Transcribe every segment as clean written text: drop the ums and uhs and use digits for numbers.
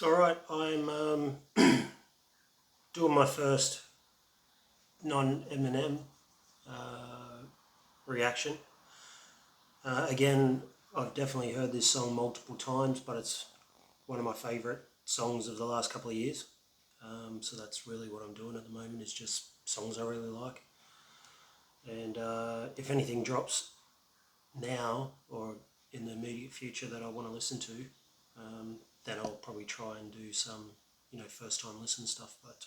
Alright, I'm doing my first non-Eminem reaction. Again, I've definitely heard this song multiple times, but it's one of my favourite songs of the last couple of years. So that's really what I'm doing at the moment, is just songs I really like. And if anything drops now or in the immediate future that I want to listen to, then I'll probably try and do some, first time listen stuff. But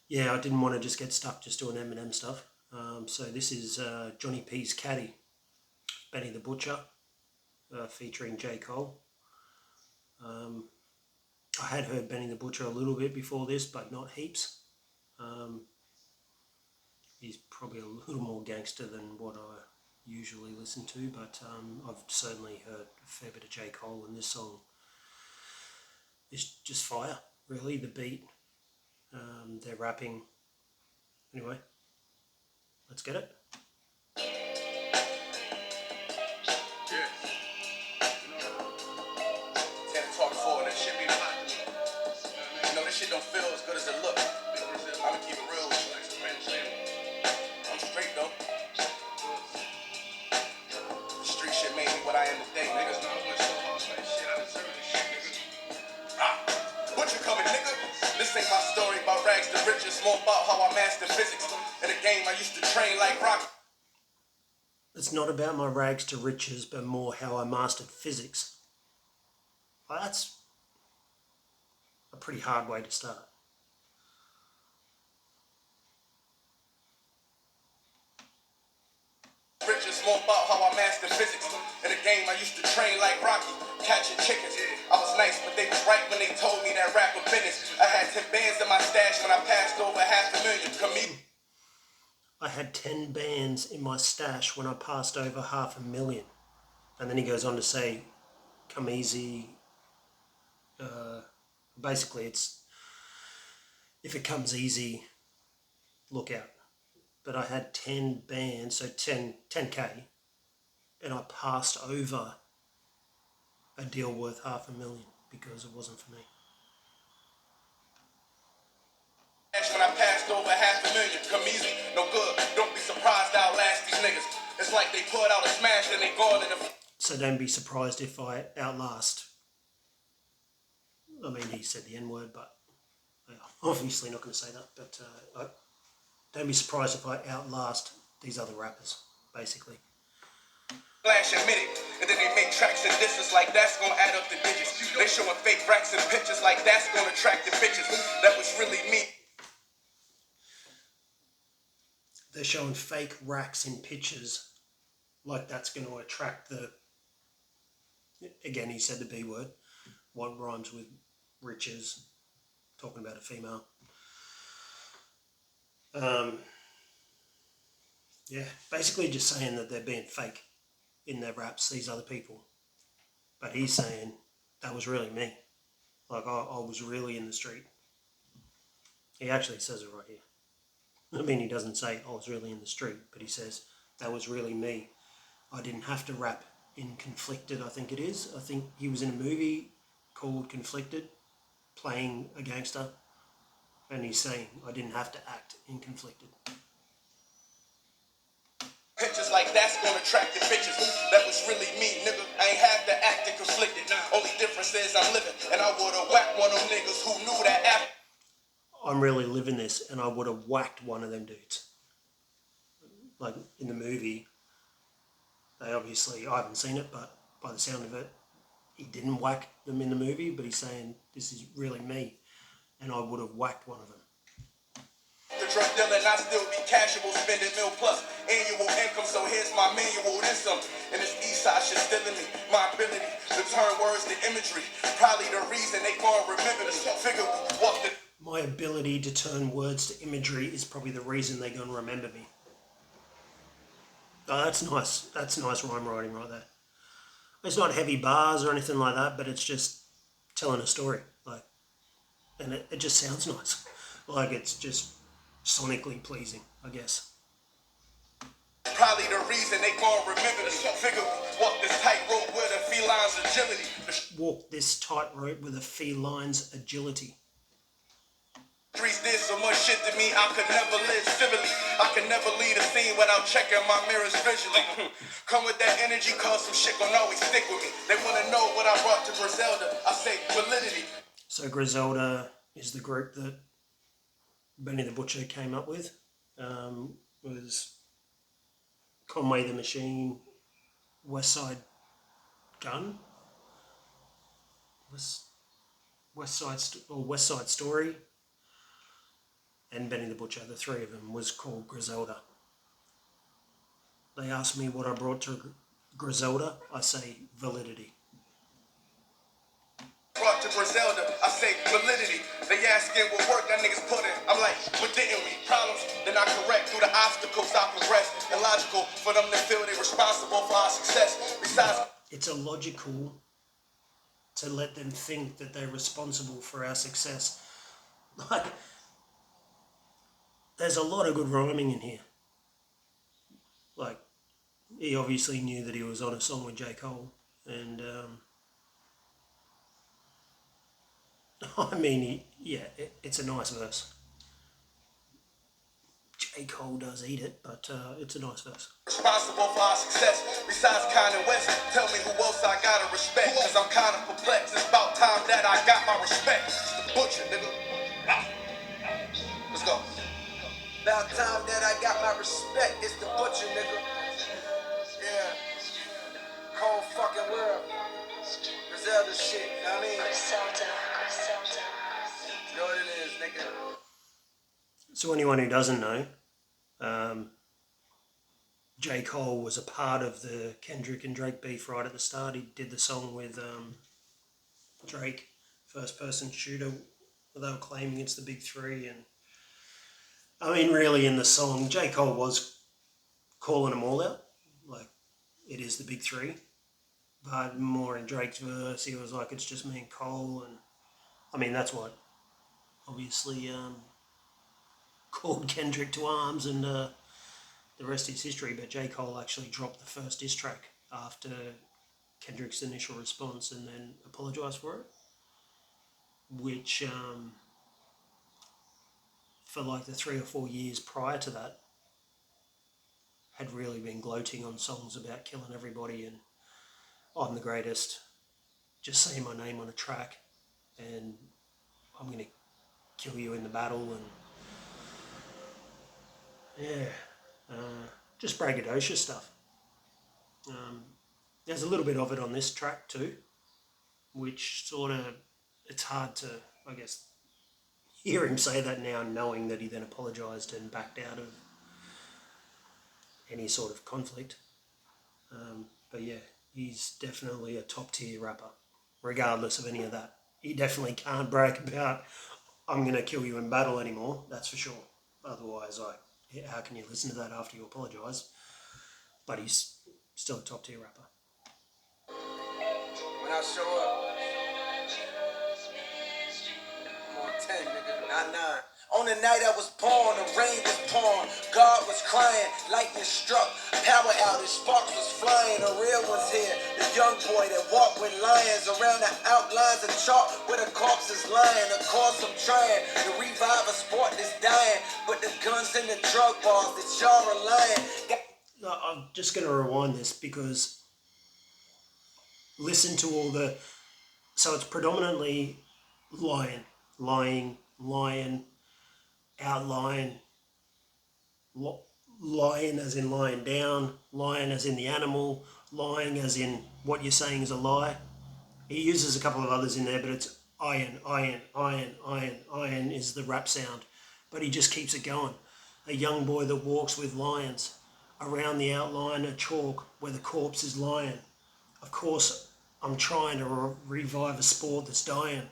yeah, I didn't want to just get stuck just doing Eminem stuff. So this is Johnny P's Caddy, Benny the Butcher, featuring J. Cole. I had heard Benny the Butcher a little bit before this, but not heaps. He's probably a little more gangster than what I usually listen to, but I've certainly heard a fair bit of J. Cole, and this song is just fire, really. The beat, they're rapping. Anyway, let's get it. This shit don't feel as good as it look. I'ma keep it real with you. I'm straight though. The street shit made me what I am today. Niggas know I went so hard for this shit. I deserve this shit, nigga. Butcher coming, nigga. This ain't my story about rags to riches. More about how I mastered physics. In a game I used to train like rock. It's not about my rags to riches, but more how I mastered physics. Well, that's a pretty hard way to start. Riches, more about how I mastered physics. In a game I used to train like Rocky, catching chickens. I was nice, but they was right when they told me that rap was business. I had 10 bands in my stash when I passed over $500,000. I had 10 bands in my stash when I passed over $500,000. And then he goes on to say, come easy. Basically, it's, if it comes easy, look out. But I had 10 bands, so 10K, and I passed over a deal worth $500,000 because it wasn't for me. When I passed over $500,000, come easy, no good. Don't be surprised I'll last these niggas. It's like they put out a smash and they go in the. So don't be surprised if I outlast. I mean, he said the N-word, but I'm obviously not going to say that. But don't be surprised if I outlast these other rappers, basically. Flash admit it, and then they make tracks and disses like that's gonna add up the digits. They showing fake racks and pictures like that's gonna attract the bitches. That was really me. They're showing fake racks in pictures like that's going to attract the... Again, he said the B word. What rhymes with riches? Talking about a female. Yeah, basically just saying that they're being fake in their raps, these other people. But he's saying that was really me. Like, I was really in the street. He actually says it right here. I mean, he doesn't say I was really in the street, but he says that was really me. I didn't have to rap in Conflicted, I think it is. I think he was in a movie called Conflicted, playing a gangster, and he's saying I didn't have to act in Conflicted. Pictures like that's gonna attract the bitches. That was really me, nigga. I ain't have to act in conflicted. Only difference is I'm living, and I would've whacked one of them niggas who knew that after. I'm really living this, and I would have whacked one of them dudes. Like in the movie, they obviously, I haven't seen it, but by the sound of it, he didn't whack them in the movie, but he's saying this is really me, and I would have whacked one of them. The drug dealer and I still be casual, spending mil plus annual income, so here's my manual, then some. And this east side shit still in me, my ability to turn words to imagery, probably the reason they gon' remember this. Figure we walked it. My ability to turn words to imagery is probably the reason they're going to remember me. Oh, that's nice. That's nice rhyme writing right there. It's not heavy bars or anything like that, but it's just telling a story. And it just sounds nice. Like it's just sonically pleasing, I guess. Probably the reason they gon' remember me. Figure me, walk this tightrope with a feline's agility. Walk this tightrope with a feline's agility. Streets did so much shit to me, I could never live civilly. I could never leave a scene without checking my mirrors visually. Come with that energy, cause some shit gon' always stick with me. They wanna know what I brought to Griselda. I say validity. So Griselda is the group that Benny the Butcher came up with. Was Conway the Machine, West Side Gun, West Side Story, and Benny the Butcher. The three of them was called Griselda. They asked me what I brought to Griselda. I say validity. Brought to Griselda, I say validity. They asking what work that niggas put in. I'm like, what didn't we? Problems, then I correct. Through the obstacles I progress. Illogical for them to feel they responsible for our success. Besides, it's illogical to let them think that they're responsible for our success. Like, there's a lot of good rhyming in here. Like, he obviously knew that he was on a song with J. Cole, and I mean, it's a nice verse. J. Cole does eat it, but it's a nice verse. Responsible for our success. Besides Kanye West, tell me who else I gotta respect. Cause I'm kinda perplexed. It's about time that I got my respect. It's the Butcher, nigga. Let's go. About time that I got my respect. It's the Butcher, nigga. Yeah. Cold fucking world. Griselda shit, you know what I mean? Griselda. You know what it is, nigga. So anyone who doesn't know, J. Cole was a part of the Kendrick and Drake beef right at the start. He did the song with Drake, first person shooter. They were claiming it's the big three, and I mean, really, in the song, J. Cole was calling them all out, like it is the big three. But more in Drake's verse, he was like, it's just me and Cole, and I mean, that's what obviously called Kendrick to arms, and the rest is history. But J. Cole actually dropped the first diss track after Kendrick's initial response and then apologised for it, which for like the 3 or 4 years prior to that had really been gloating on songs about killing everybody and I'm the greatest, just say my name on a track and I'm going to kill you in the battle, and just braggadocious stuff. There's a little bit of it on this track too, which sort of, it's hard to, I guess, hear him say that now, knowing that he then apologised and backed out of any sort of conflict. But yeah, he's definitely a top tier rapper, regardless of any of that. He definitely can't brag about, I'm going to kill you in battle anymore, that's for sure. Otherwise, how can you listen to that after you apologise? But he's still a top tier rapper. When I show up, I'm on 10, nigga, not 9. On the night I was born, the rain was pouring, God was crying, lightning struck, power outage, sparks was flying, a real one's here, the young boy that walked with lions around the outlines of chalk where the corpses lying. Of course I'm trying to revive a sport that's dying, but the guns and the drug bars that y'all are lying. I'm just going to rewind this because listen to all the... So it's predominantly lying, outline, lion as in lying down, lion as in the animal, lying as in what you're saying is a lie. He uses a couple of others in there, but it's iron is the rap sound. But he just keeps it going. A young boy that walks with lions. Around the outline of chalk where the corpse is lying. Of course, I'm trying to revive a sport that's dying.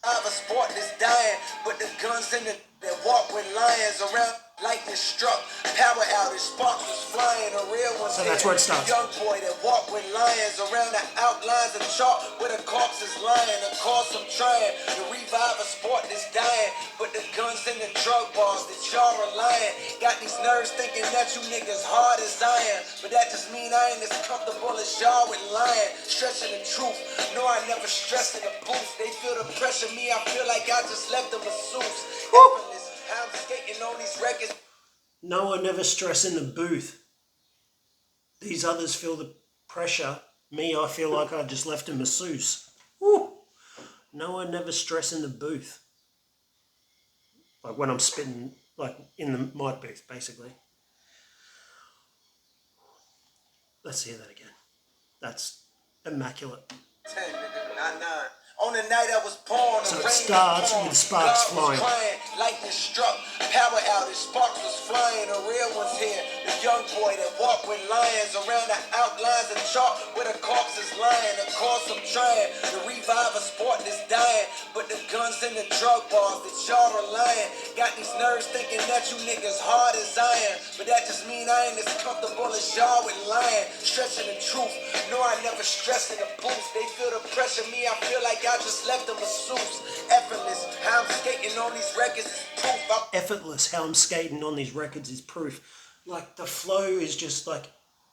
I have a sport that's dying, but the guns in it that walk with lions around. Lightning struck, power outage, sparks was flying, a real one. So that's where it starts. Young boy that walked with lions around the outlines of chalk where the corpses lying. Of course I'm trying to revive a sport that's dying, but the guns and the drug bars that y'all relying got these nerves thinking that you niggas hard as iron. But that just mean I ain't as comfortable as y'all with lying. Stretching the truth, no I never stressed in the booth. They feel the pressure, me I feel like I just left a masseuse. Effortless, I'm skating on these records. No one never stress in the booth. These others feel the pressure. Me, I feel like I just left a masseuse. Woo. No one never stress in the booth. Like when I'm spitting, like in the mic booth, basically. Let's hear that again. That's immaculate. 10, not 9. On the night I was born, so it starts with sparks flying. Lightning struck, power outage, sparks was flying. The real one's here, the young boy that walked with lions around the outlines of chalk where the corpses lying. Of course I'm trying to revive a sport that's dying, but the guns and the drug bars that y'all relying got these nerves thinking that you niggas hard as iron. But that just mean I ain't as comfortable as y'all with lying. Stretching the truth, no I never stress in the booth. They feel the pressure, me I feel like I just left them a masseuse. Effortless, how I'm skating on these records is proof. Effortless, how I'm skating on these records is proof. Like the flow is just like,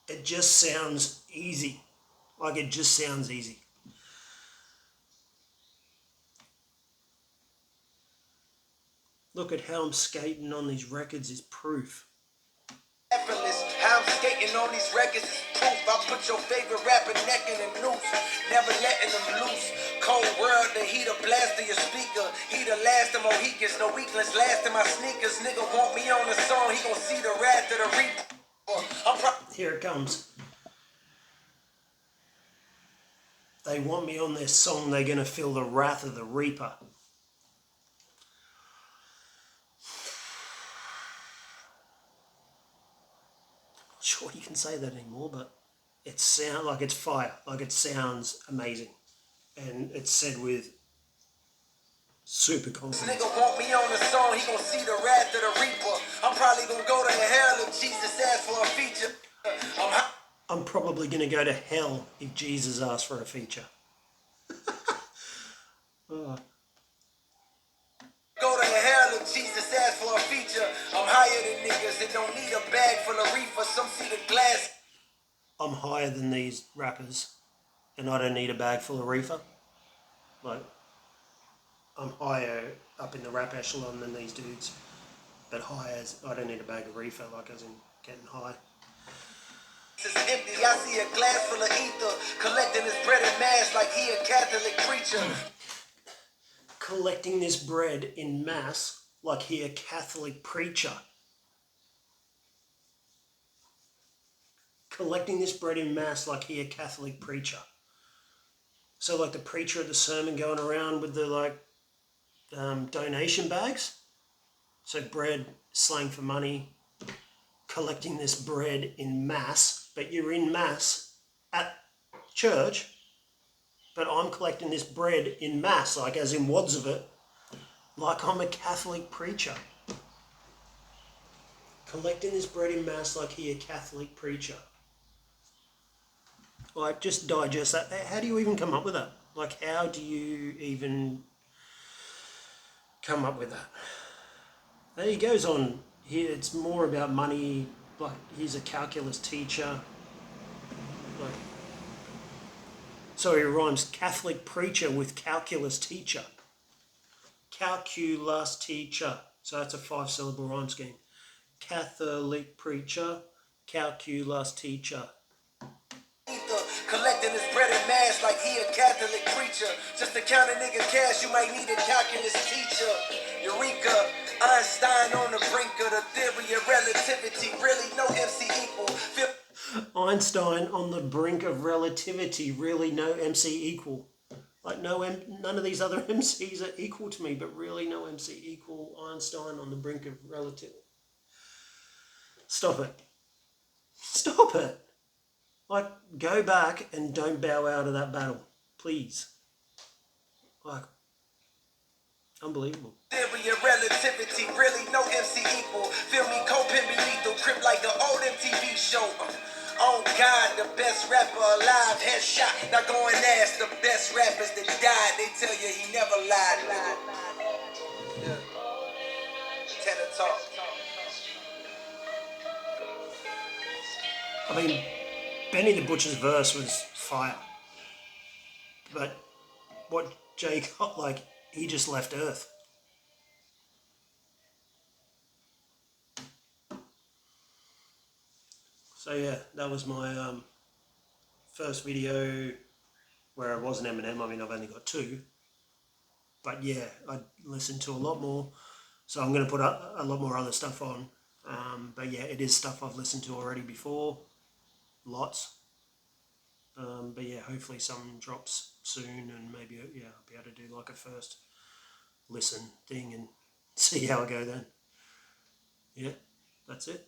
it just sounds easy. Like it just sounds easy. Look at how I'm skating on these records is proof. Effortless, how I'm skating on these records is proof. I put your favorite rapper neck in a noose, never letting them loose. Cold world, the heat a blast of your speaker. He the last of Mohicans, no weakness, last in my sneakers. Nigga want me on the song, he gon' see the wrath of the reaper. Here it comes. They want me on their song, they're gonna feel the wrath of the reaper. Sure you can say that anymore, but it sounds like it's fire, like it sounds amazing, and it's said with super confidence. Nigga want me on the song, he gon' see the wrath of the reaper. I'm probably gonna go to hell if Jesus asks for a feature. I'm probably gonna go to hell if Jesus asks for a feature. Oh. Go to hell if Jesus asks for a feature. I'm higher than niggas that don't need a bag full of reefer. Some see the glass. I'm higher than these rappers and I don't need a bag full of reefer. Like, I'm higher up in the rap echelon than these dudes. But high as, I don't need a bag of reefer, like as in getting high. This is empty, I see a glass full of ether. Collecting his bread and mass like he a Catholic preacher. Collecting this bread in mass like he a Catholic preacher. Collecting this bread in mass like he a Catholic preacher. So like the preacher at the sermon going around with the like donation bags. So bread, slang for money. Collecting this bread in mass, but you're in mass at church. But I'm collecting this bread in mass, like as in wads of it, like I'm a Catholic preacher. Collecting this bread in mass like he a Catholic preacher. Like, just digest that. How do you even come up with that? Like, how do you even come up with that? And he goes on here, it's more about money, like he's a calculus teacher. Like, so he rhymes Catholic preacher with calculus teacher. Calculus teacher. So that's a 5-syllable rhyme scheme. Catholic preacher, calculus teacher. Collecting his bread and mass like he a Catholic preacher. Just to count a nigga cash, you might need a calculus teacher. Eureka, Einstein on the brink of the theory of relativity. Really, no MC equal. Einstein on the brink of relativity, really no MC equal. Like none of these other MCs are equal to me, but really no MC equal. Einstein on the brink of relativity. Stop it. Stop it. Like, go back and don't bow out of that battle, please. Like, Unbelievable. Theory of relativity, really no MC equal. Feel me, co-pin me lethal, crip like an old MTV show. Oh God, the best rapper alive, headshot. Not going ask the best rappers that died. They tell you he never lied. Yeah. Tenor talk. I mean, Benny the Butcher's verse was fire, but what Jay got, like, he just left Earth. So yeah, that was my first video where I wasn't Eminem. I mean, I've only got two, but yeah, I listened to a lot more. So I'm going to put a lot more other stuff on. But yeah, it is stuff I've listened to already before, lots. But yeah, hopefully some drops soon, and maybe yeah, I'll be able to do like a first listen thing and see how I go then. Yeah, that's it.